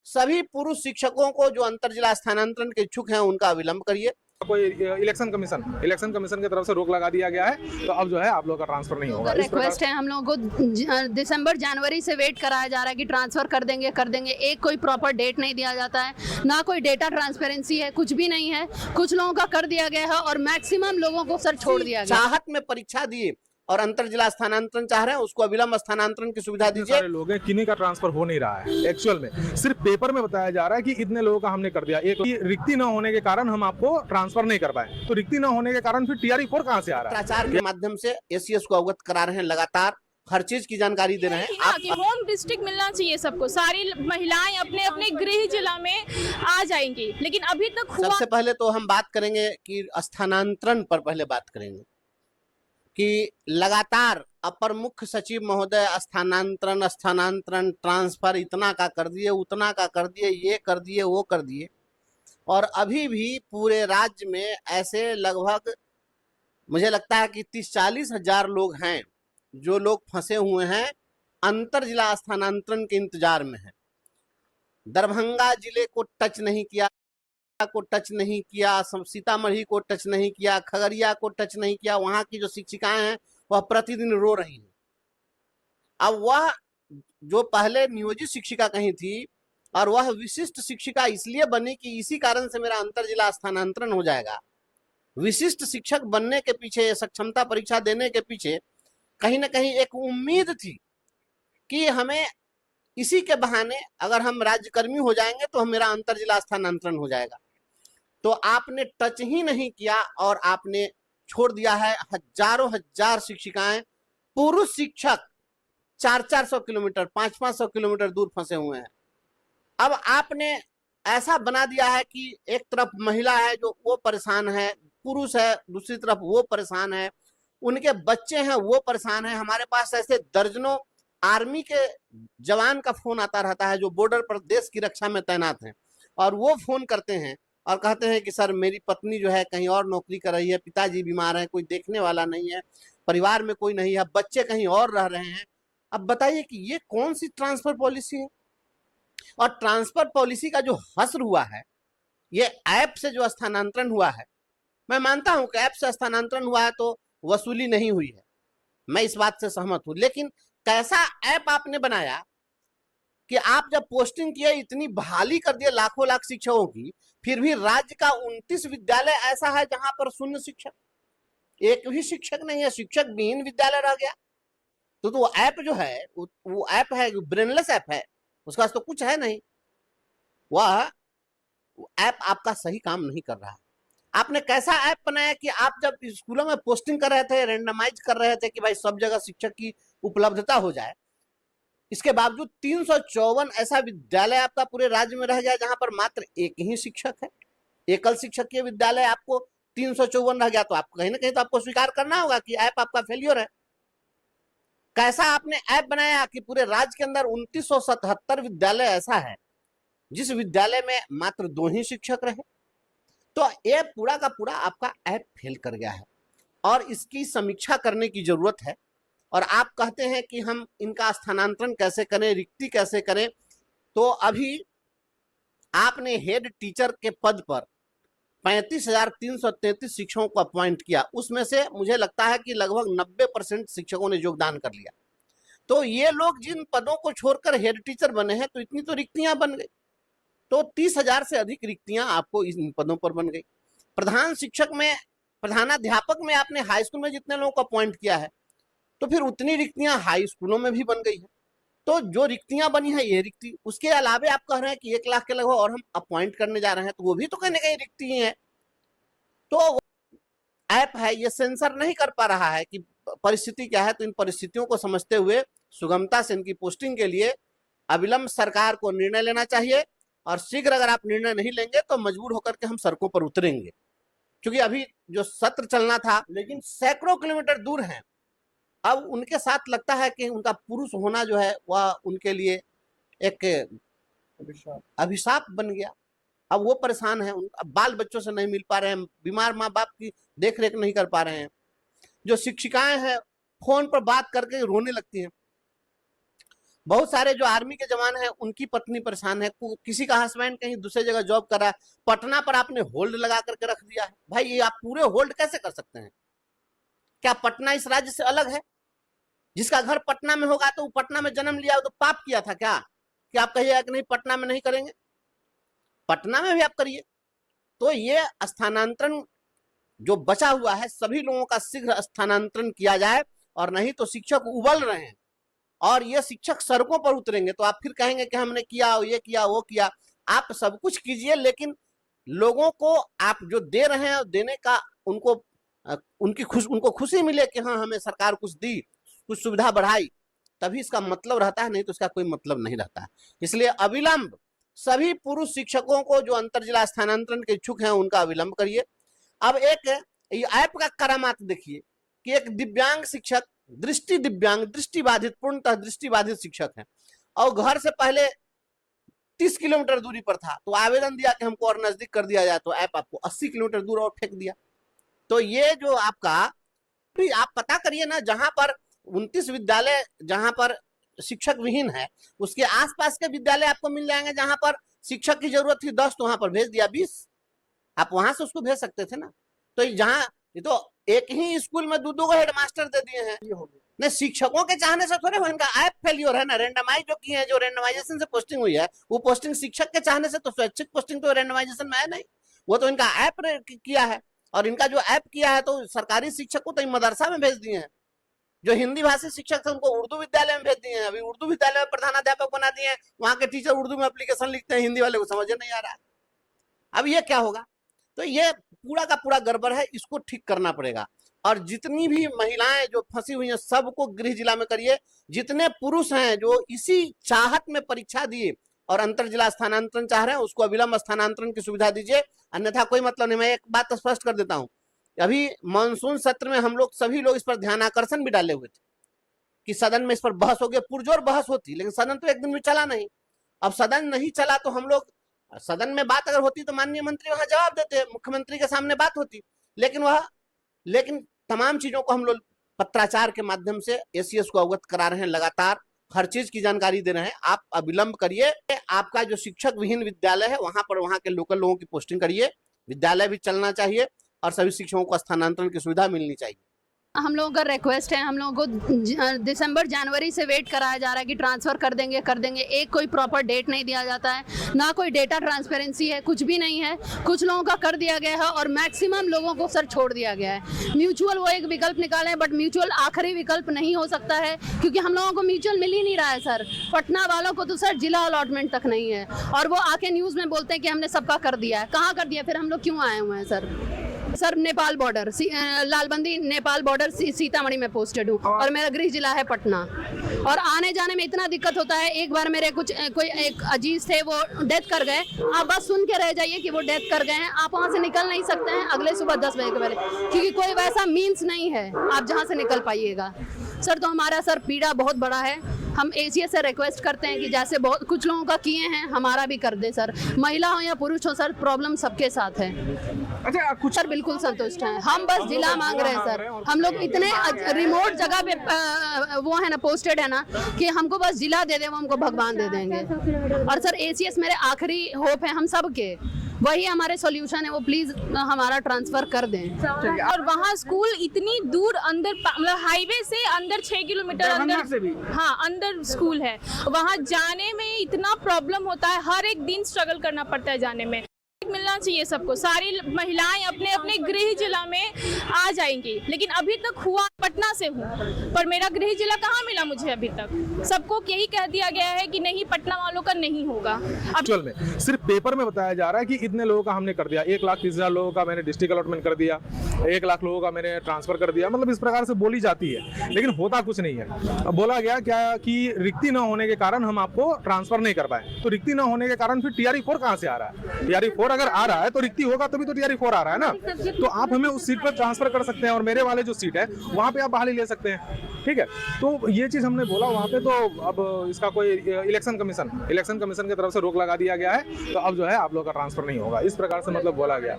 सभी पुरुष शिक्षकों को जो अंतर जिला स्थानांतरण के इच्छुक हैं उनका विलंब करिए। कोई इलेक्शन कमीशन की तरफ से रोक लगा दिया गया है, तो अब जो है आप लोगों का ट्रांसफर नहीं होगा। रिक्वेस्ट है, हम लोगों को दिसंबर जनवरी से वेट कराया जा रहा है कि ट्रांसफर कर देंगे। एक कोई प्रॉपर डेट नहीं दिया जाता है, ना कोई डेटा ट्रांसपेरेंसी है, कुछ भी नहीं है। कुछ लोगों का कर दिया गया है और मैक्सिमम लोगों को सर छोड़ दिया गया। चाहत में परीक्षा दिए और अंतर जिला स्थानांतरण चाह रहे हैं, उसको अविलंब स्थानांतरण की सुविधा दीजिए। सारे लोग हैं, किन्हीं का ट्रांसफर हो नहीं रहा है। एक्चुअल में सिर्फ पेपर में बताया जा रहा है कि इतने लोगों का हमने कर दिया। एक रिक्ति न होने के कारण हम आपको ट्रांसफर नहीं कर पाए, तो रिक्ति न होने के कारण फिर टीआरई 4 कहां से आ रहा है? प्रचार के माध्यम से एसीएस को अवगत करा रहे हैं, लगातार हर चीज की जानकारी दे रहे हैं। आप होम डिस्ट्रिक्ट मिलना चाहिए सबको, सारी महिलाएं अपने अपने गृह जिला में आ जाएंगी, लेकिन अभी तक हुआ। सबसे पहले तो हम बात करेंगे कि स्थानांतरण पर पहले बात करेंगे कि लगातार अपर मुख्य सचिव महोदय स्थानांतरण ट्रांसफर इतना का कर दिए, उतना का कर दिए, ये कर दिए, वो कर दिए, और अभी भी पूरे राज्य में ऐसे लगभग मुझे लगता है कि 30-40 हजार लोग हैं जो लोग फंसे हुए हैं, अंतर जिला स्थानांतरण के इंतजार में हैं। दरभंगा जिले को टच नहीं किया, सीतामढ़ी को टच नहीं किया, खगड़िया को टच नहीं किया। वहां की जो शिक्षिकाएं हैं वह प्रतिदिन रो रही हैं। अब वह जो पहले नियोजित शिक्षिका कहीं थी और वह विशिष्ट शिक्षिका इसलिए बनी कि इसी कारण से मेरा अंतर जिला स्थानांतरण हो जाएगा। विशिष्ट शिक्षक बनने के पीछे, सक्षमता परीक्षा देने के पीछे कहीं ना कहीं एक उम्मीद थी कि हमें इसी के बहाने अगर हम राज्यकर्मी हो जाएंगे तो मेरा अंतर जिला स्थानांतरण हो जाएगा। तो आपने टच ही नहीं किया और आपने छोड़ दिया है हजारों हजार शिक्षिकाएं, पुरुष शिक्षक 400-400 किलोमीटर, 500-500 किलोमीटर दूर फंसे हुए हैं। अब आपने ऐसा बना दिया है कि एक तरफ महिला है जो वो परेशान है, पुरुष है दूसरी तरफ वो परेशान है, उनके बच्चे हैं वो परेशान है। हमारे पास ऐसे दर्जनों आर्मी के जवान का फोन आता रहता है जो बॉर्डर पर देश की रक्षा में तैनात हैं, और वो फोन करते हैं और कहते हैं कि सर मेरी पत्नी जो है कहीं और नौकरी कर रही है, पिताजी बीमार हैं, कोई देखने वाला नहीं है, परिवार में कोई नहीं है, बच्चे कहीं और रह रहे हैं। अब बताइए कि ये कौन सी ट्रांसफर पॉलिसी है? और ट्रांसफर पॉलिसी का जो हस्र हुआ है, ये ऐप से जो स्थानांतरण हुआ है, मैं मानता हूं कि ऐप से स्थानांतरण हुआ है तो वसूली नहीं हुई है, मैं इस बात से सहमत हूं, लेकिन कैसा ऐप आपने बनाया कि आप जब पोस्टिंग किए इतनी बहाली कर दिए लाखों लाख शिक्षकों की, फिर भी राज्य का 29 विद्यालय ऐसा है जहां पर शून्य शिक्षक, एक भी शिक्षक नहीं है, शिक्षक विहीन विद्यालय रह गया। तो वो ऐप जो है वो ऐप है, ब्रेनलेस ऐप है, उसका तो कुछ है नहीं, वह ऐप आपका सही काम नहीं कर रहा है। आपने कैसा ऐप बनाया कि आप जब स्कूलों में पोस्टिंग कर रहे थे, रैंडमाइज कर रहे थे कि भाई सब जगह शिक्षक की उपलब्धता हो जाए, इसके बावजूद 354 ऐसा विद्यालय आपका पूरे राज्य में रह गया जहां पर मात्र एक ही शिक्षक है, एकल शिक्षक के विद्यालय आपको 354 रह गया। तो आपको कहीं ना कहीं तो आपको स्वीकार करना होगा कि ऐप आपका फेलियर है। कैसा आपने ऐप बनाया कि पूरे राज्य के अंदर 2977 विद्यालय ऐसा है जिस विद्यालय में मात्र 2 ही शिक्षक रहे। तो ये पूरा का पूरा आपका ऐप फेल कर गया है और इसकी समीक्षा करने की जरूरत है। और आप कहते हैं कि हम इनका स्थानांतरण कैसे करें, रिक्ति कैसे करें। तो अभी आपने हेड टीचर के पद पर 35,333 शिक्षकों को अपॉइंट किया, उसमें से मुझे लगता है कि लगभग 90% शिक्षकों ने योगदान कर लिया। तो ये लोग जिन पदों को छोड़कर हेड टीचर बने हैं तो इतनी तो रिक्तियां बन गई, तो 30,000 से अधिक रिक्तियां आपको इन पदों पर बन गई। प्रधान शिक्षक में, प्रधानाध्यापक में आपने हाई स्कूल में जितने लोगों को अपॉइंट किया है तो फिर उतनी रिक्तियां हाई स्कूलों में भी बन गई है। तो जो रिक्तियां बनी है ये रिक्ति, उसके अलावे आप कह रहे हैं कि 1 लाख के लगभग और हम अपॉइंट करने जा रहे हैं, तो वो भी तो कहीं ना कहीं रिक्ति ही है। तो ऐप है ये सेंसर नहीं कर पा रहा है कि परिस्थिति क्या है। तो इन परिस्थितियों को समझते हुए सुगमता से इनकी पोस्टिंग के लिए अविलंब सरकार को निर्णय लेना चाहिए, और शीघ्र अगर आप निर्णय नहीं लेंगे तो मजबूर होकर के हम सड़कों पर उतरेंगे, क्योंकि अभी जो सत्र चलना था लेकिन सैकड़ों किलोमीटर दूर है। अब उनके साथ लगता है कि उनका पुरुष होना जो है वह उनके लिए एक अभिशाप बन गया। अब वो परेशान है, अब बाल बच्चों से नहीं मिल पा रहे हैं, बीमार माँ बाप की देख रेख नहीं कर पा रहे हैं। जो शिक्षिकाएं हैं फोन पर बात करके रोने लगती हैं। बहुत सारे जो आर्मी के जवान हैं उनकी पत्नी परेशान है, किसी का हस्बैंड कहीं दूसरे जगह जॉब कर रहा है, पटना पर आपने होल्ड लगा करके रख दिया है। भाई ये आप पूरे होल्ड कैसे कर सकते हैं? क्या पटना इस राज्य से अलग है? जिसका घर पटना में होगा तो वो पटना में जन्म लिया तो पाप किया था क्या कि आप कहिएगा कि नहीं पटना में नहीं करेंगे? पटना में भी आप करिए। तो ये स्थानांतरण जो बचा हुआ है सभी लोगों का शीघ्र स्थानांतरण किया जाए, और नहीं तो शिक्षक उबल रहे हैं और ये शिक्षक सड़कों पर उतरेंगे तो आप फिर कहेंगे कि हमने किया, ये किया, वो किया। आप सब कुछ कीजिए, लेकिन लोगों को आप जो दे रहे हैं देने का उनको खुशी मिले कि हाँ हमें सरकार कुछ दी, कुछ सुविधा बढ़ाई, तभी इसका मतलब रहता है, नहीं तो इसका कोई मतलब नहीं रहता है। इसलिए अविलंब सभी पुरुष शिक्षकों को जो अंतर जिला स्थानांतरण के इच्छुक हैं उनका अविलंब करिए। अब एक ऐप का करामात देखिए कि एक दिव्यांग शिक्षक, दृष्टिबाधित, पूर्णतः दृष्टिबाधित शिक्षक है और घर से पहले 30 किलोमीटर दूरी पर था, तो आवेदन दिया कि हमको और नजदीक कर दिया जाए, तो ऐप आपको 80 किलोमीटर दूर और फेंक दिया। तो ये जो आपका भी आप पता करिए ना, जहां पर 29 विद्यालय जहां पर शिक्षक विहीन है उसके आसपास के विद्यालय आपको मिल जाएंगे। जहां पर शिक्षक की जरूरत थी 10 तो वहां पर भेज दिया 20, आप वहां से उसको भेज सकते थे ना। तो जहां ये तो एक ही स्कूल में 2-2 को हेडमास्टर दे दिए हैं। नहीं, शिक्षकों के चाहने से थोड़े, इनका ऐप फेलियर है ना। रेंडमाइज जो की है, जो रेंडमाइजेशन से पोस्टिंग हुई है वो पोस्टिंग शिक्षक के चाहने से, तो स्वैच्छिक पोस्टिंग तो रेंडमाइजेशन में है नहीं, वो तो इनका ऐप किया है। और इनका जो ऐप किया है तो सरकारी शिक्षक को तो मदरसा में भेज दिए हैं, जो हिंदी भाषी शिक्षक थे उनको उर्दू विद्यालय में भेज दिए हैं। अभी उर्दू विद्यालय में प्रधानाध्यापक बना दिए हैं, वहां के टीचर उर्दू में एप्लीकेशन लिखते हैं, हिंदी वाले को समझ नहीं आ रहा है। अब ये क्या होगा? तो ये पूरा का पूरा गड़बड़ है, इसको ठीक करना पड़ेगा। और जितनी भी महिलाएं जो फंसी हुई हैं सबको गृह जिला में करिए। जितने पुरुष हैं जो इसी चाहत में परीक्षा दिए और अंतर जिला स्थानांतरण चाह रहे हैं उसको अविलंब स्थानांतरण की सुविधा दीजिए, अन्यथा कोई मतलब नहीं। मैं एक बात स्पष्ट कर देता हूँ, अभी मानसून सत्र में हम लोग सभी लोग इस पर ध्यान आकर्षण भी डाले हुए थे कि सदन में इस पर बहस हो गई, पुरजोर बहस होती, लेकिन सदन तो एक दिन में चला नहीं। अब सदन नहीं चला तो हम लोग, सदन में बात अगर होती तो माननीय मंत्री वहां जवाब देते, मुख्यमंत्री के सामने बात होती, लेकिन तमाम चीजों को हम लोग पत्राचार के माध्यम से एसीएस को अवगत करा रहे हैं, लगातार हर चीज की जानकारी दे रहे हैं। आप अविलंब करिए, आपका जो शिक्षक विहीन विद्यालय है वहां पर वहां के लोकल लोगों की पोस्टिंग करिए, विद्यालय भी चलना चाहिए और सभी शिक्षकों को स्थानांतरण की सुविधा मिलनी चाहिए। हम लोगों का रिक्वेस्ट है, हम लोगों को दिसंबर जनवरी से वेट कराया जा रहा है कि ट्रांसफ़र कर देंगे, एक कोई प्रॉपर डेट नहीं दिया जाता है, ना कोई डेटा ट्रांसपेरेंसी है, कुछ भी नहीं है। कुछ लोगों का कर दिया गया है और मैक्सिमम लोगों को सर छोड़ दिया गया है। म्यूचुअल वो एक विकल्प निकाले हैं, बट म्यूचुअल आखिरी विकल्प नहीं हो सकता है क्योंकि हम लोगों को म्यूचुअल मिल ही नहीं रहा है सर। पटना वालों को तो सर जिला अलॉटमेंट तक नहीं है और वो आके न्यूज़ में बोलते हैं कि हमने सबका कर दिया है। कहाँ कर दिया? फिर हम लोग क्यों आए हुए हैं sir? Nepal border, Lalbandi Nepal border Sitamarhi में पोस्टेड हूँ और मेरा गृह जिला है पटना, और आने जाने में इतना दिक्कत होता है। एक बार मेरे कोई एक अजीज थे, वो डेथ कर गए। आप बस सुन के रह जाइए कि वो डेथ कर गए हैं, आप वहाँ से निकल नहीं सकते हैं अगले सुबह 10 बजे के पहले, क्योंकि कोई वैसा मीन्स नहीं है आप जहाँ से निकल पाइएगा सर। तो हमारा सर पीड़ा बहुत बड़ा है। हम एसीएस से रिक्वेस्ट करते हैं कि जैसे बहुत कुछ लोगों का किए हैं हमारा भी कर दे सर, महिला हो या पुरुष हो सर, प्रॉब्लम सबके साथ है। अच्छा, कुछ सर बिल्कुल संतुष्ट हैं, हम बस जिला मांग रहे हैं सर। हम लोग इतने रिमोट जगह पे वो है ना पोस्टेड है ना कि हमको बस जिला दे दे, वो हमको भगवान दे देंगे। और सर एसीएस मेरे आखिरी होप है हम सब के, वही हमारे सॉल्यूशन है, वो प्लीज हमारा ट्रांसफर कर दें। और वहाँ स्कूल इतनी दूर अंदर, मतलब हाईवे से अंदर 6 किलोमीटर अंदर से भी, हाँ अंदर स्कूल है। वहाँ जाने में इतना प्रॉब्लम होता है, हर एक दिन स्ट्रगल करना पड़ता है जाने में। मिलना चाहिए सबको, सारी महिलाएं अपने अपने गृह जिला में आ जाएंगी, लेकिन अभी तक हुआ पटना से हूँ पर मेरा गृह जिला कहाँ मिला मुझे अभी तक। सबको यही कह दिया गया है कि नहीं पटना वालों का नहीं होगा। एक्चुअल में सिर्फ पेपर में बताया जा रहा है कि इतने लोगों का हमने कर दिया, 1,30,000 लोगों का मैंने डिस्ट्रिक्ट अलॉटमेंट कर दिया, 1 लाख लोगों का मैंने ट्रांसफर कर दिया, मतलब इस प्रकार से बोली जाती है, लेकिन होता कुछ नहीं है। अब बोला गया क्या कि रिक्ति न होने के कारण हम आपको ट्रांसफर नहीं कर पाए, तो रिक्ति न होने के कारण फिर TRE 4 कहाँ से आ रहा है? TRE 4 अगर आ रहा है तो रिक्ति होगा तभी तो TRE 4 आ रहा है ना। तो आप हमें उस सीट पर ट्रांसफर कर सकते हैं और मेरे वाले जो सीट है वहां पे आप बहाली ले सकते हैं, ठीक है। तो ये चीज हमने बोला वहां पे, तो अब इसका कोई इलेक्शन कमीशन की तरफ से रोक लगा दिया गया है, तो अब जो है आप लोग का ट्रांसफर नहीं होगा, इस प्रकार से मतलब बोला गया।